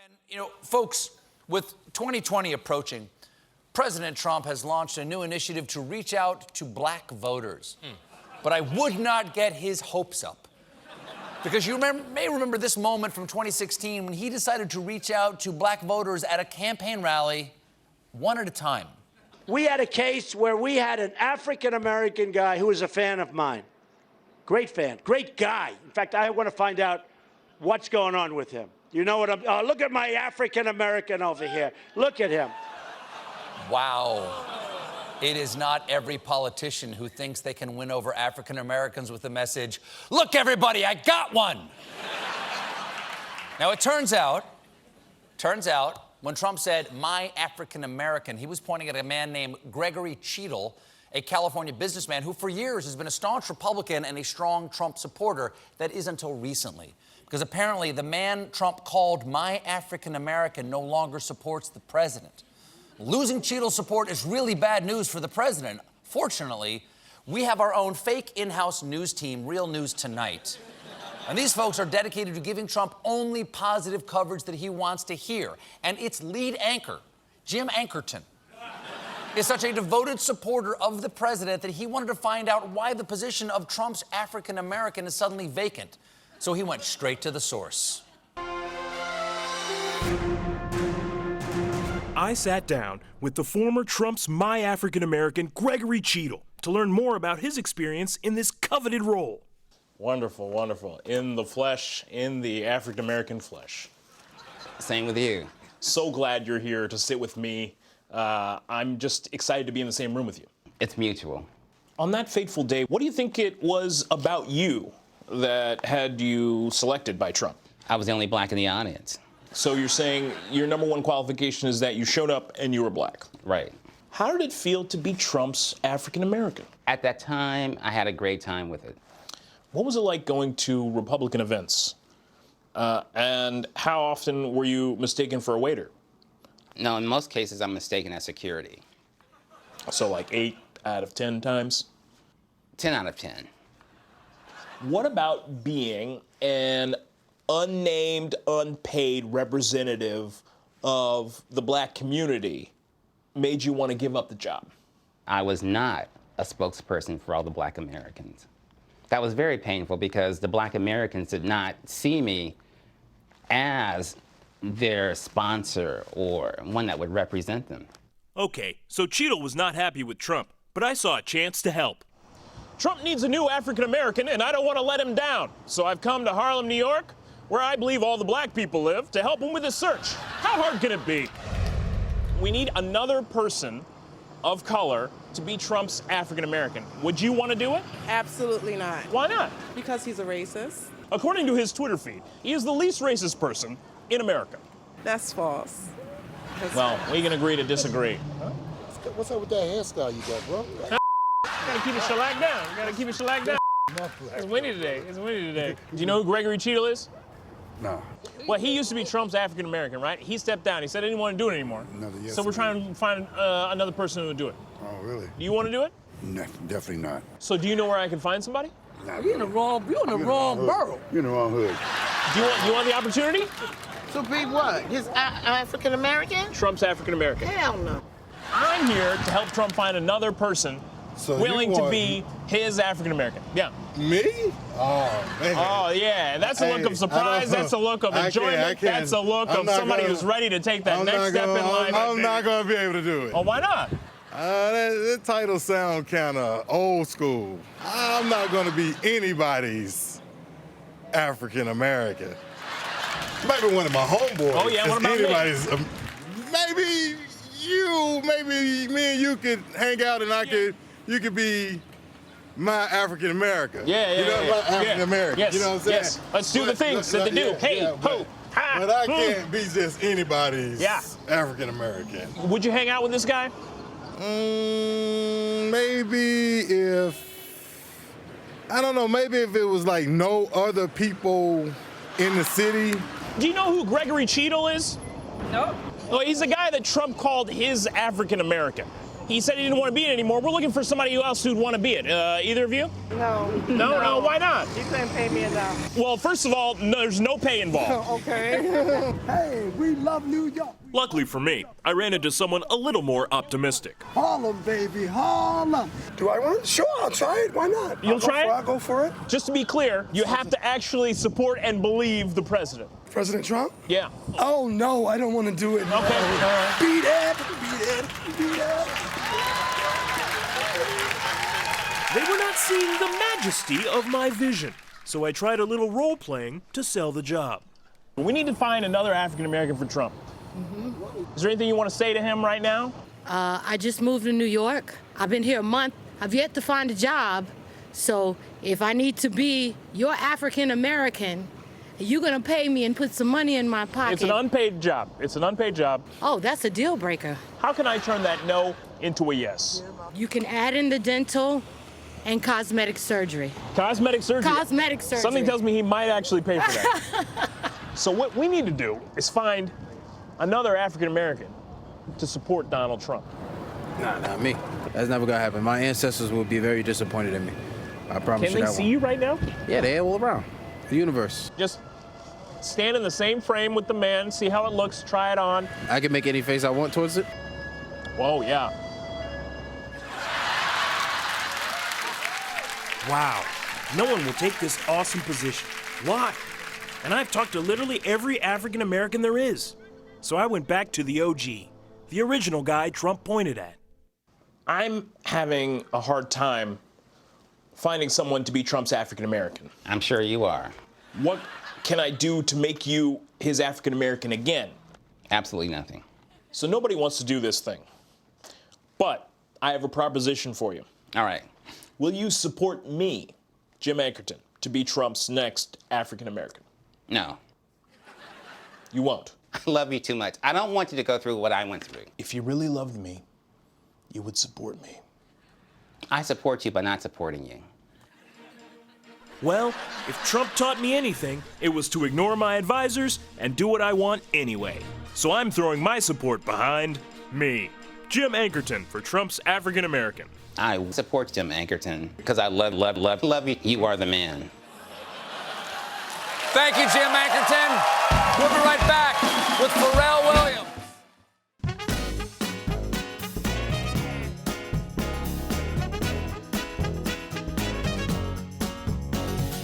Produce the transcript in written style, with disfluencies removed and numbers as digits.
And, folks, with 2020 approaching, President Trump has launched a new initiative to reach out to black voters. But I would not get his hopes up. Because you may remember this moment from 2016 when he decided to reach out to black voters at a campaign rally, one at a time. We had a case where we had an African-American guy who was a fan of mine. Great fan, great guy. In fact, I want to find out what's going on with him. You know what I'm... look at my African-American over here. Look at him. Wow. It is not every politician who thinks they can win over African Americans with the message, "Look, everybody, I got one." Now, it turns out, when Trump said, "my African American," he was pointing at a man named Gregory Cheadle, a California businessman who for years has been a staunch Republican and a strong Trump supporter. That is until recently. Because apparently the man Trump called "my African American" no longer supports the president. Losing Cheadle's support is really bad news for the president. Fortunately, we have our own fake in-house news team, Real News Tonight. And these folks are dedicated to giving Trump only positive coverage that he wants to hear. And its lead anchor, Jim Anchorton, is such a devoted supporter of the president that he wanted to find out why the position of Trump's African American is suddenly vacant. So he went straight to the source. I sat down with the former Trump's My African American, Gregory Cheadle, to learn more about his experience in this coveted role. Wonderful, wonderful. In the flesh, in the African American flesh. Same with you. So glad you're here to sit with me. I'm just excited to be in the same room with you. It's mutual. On that fateful day, what do you think it was about you that had you selected by Trump? I was the only black in the audience. So you're saying your number one qualification is that you showed up and you were black? Right. How did it feel to be Trump's African American? At that time, I had a great time with it. What was it like going to Republican events? And how often were you mistaken for a waiter? No, in most cases, I'm mistaken as security. So like 8 out of 10 times? 10 out of 10. What about being an unnamed, unpaid representative of the black community made you want to give up the job? I was not a spokesperson for all the black Americans. That was very painful because the black Americans did not see me as their sponsor or one that would represent them. Okay, so Cheadle was not happy with Trump, but I saw a chance to help. Trump needs a new African American, and I don't want to let him down. So I've come to Harlem, New York, where I believe all the black people live, to help him with his search. How hard can it be? We need another person of color to be Trump's African American. Would you want to do it? Absolutely not. Why not? Because he's a racist. According to his Twitter feed, he is the least racist person in America. That's false. Well, we can agree to disagree. What's up with that hairstyle you got, bro? Gotta keep it shellacked down. Gotta keep it shellacked down. It's windy today. It's windy today. Do you know who Gregory Cheadle is? No. Well, he used to be Trump's African American, right? He stepped down. He said he didn't want to do it anymore. Yes, so we're trying to find another person who would do it. Oh, really? Do you want to do it? No, definitely not. So do you know where I can find somebody? Nah, You're in the wrong borough. You're in the wrong hood. Do you want the opportunity? To be what? His African American? Trump's African American. Hell no. I'm here to help Trump find another person willing to be his African American. Yeah. Me? Oh, man. Oh, yeah. That's a look of surprise. That's a look of enjoyment. That's a look of somebody who's ready to take that next step in life. I'm not going to be able to do it. Oh, why not? That title sounds kind of old school. I'm not going to be anybody's African American. Maybe one of my homeboys. Oh, yeah, what about anybody's, me? Maybe me and you could hang out and you could be my African American. Yeah, you know, my African American. Yes, you know what I'm saying? yes. Let's do the things that they do. Hey, ho, ha. But I can't be just anybody's African American. Would you hang out with this guy? Maybe maybe if it was like no other people in the city. Do you know who Gregory Cheadle is? Nope. Well, he's the guy that Trump called his African American. He said he didn't want to be it anymore. We're looking for somebody else who'd want to be it. Either of you? No. No, why not? You couldn't pay me enough. Well, first of all, no, there's no pay involved. Okay. Hey, we love New York. Luckily for me, I ran into someone a little more optimistic. Harlem, baby, Harlem. Do I want it? Sure, I'll try it. Why not? You'll try it? I'll go for it. Just to be clear, you have to actually support and believe the president. President Trump? Yeah. Oh, no, I don't want to do it. No. Okay, all right. Beat it, beat it, beat it. They were not seeing the majesty of my vision, so I tried a little role-playing to sell the job. We need to find another African American for Trump. Is there anything you want to say to him right now? I just moved to New York. I've been here a month. I've yet to find a job. So if I need to be your African American, you're going to pay me and put some money in my pocket. It's an unpaid job. It's an unpaid job. Oh, that's a deal breaker. How can I turn that no into a yes? You can add in the dental and cosmetic surgery. Cosmetic surgery? Cosmetic surgery. Something tells me he might actually pay for that. So what we need to do is find another African American to support Donald Trump. Nah, not me. That's never gonna happen. My ancestors will be very disappointed in me. I promise Can you they that see one. you right now? Yeah, they're all around the universe. Just stand in the same frame with the man, see how it looks, try it on. I can make any face I want towards it. Whoa, yeah. Wow, no one will take this awesome position. Why? And I've talked to literally every African American there is. So I went back to the OG, the original guy Trump pointed at. I'm having a hard time finding someone to be Trump's African American. I'm sure you are. What can I do to make you his African American again? Absolutely nothing. So nobody wants to do this thing. But I have a proposition for you. All right. Will you support me, Jim Anchorton, to be Trump's next African American? No. You won't. I love you too much. I don't want you to go through what I went through. If you really loved me, you would support me. I support you by not supporting you. Well, if Trump taught me anything, it was to ignore my advisors and do what I want anyway. So I'm throwing my support behind me, Jim Anchorton, for Trump's African American. I support Jim Anchorton because I love you. You are the man. Thank you, Jim Anchorton. We'll be right back.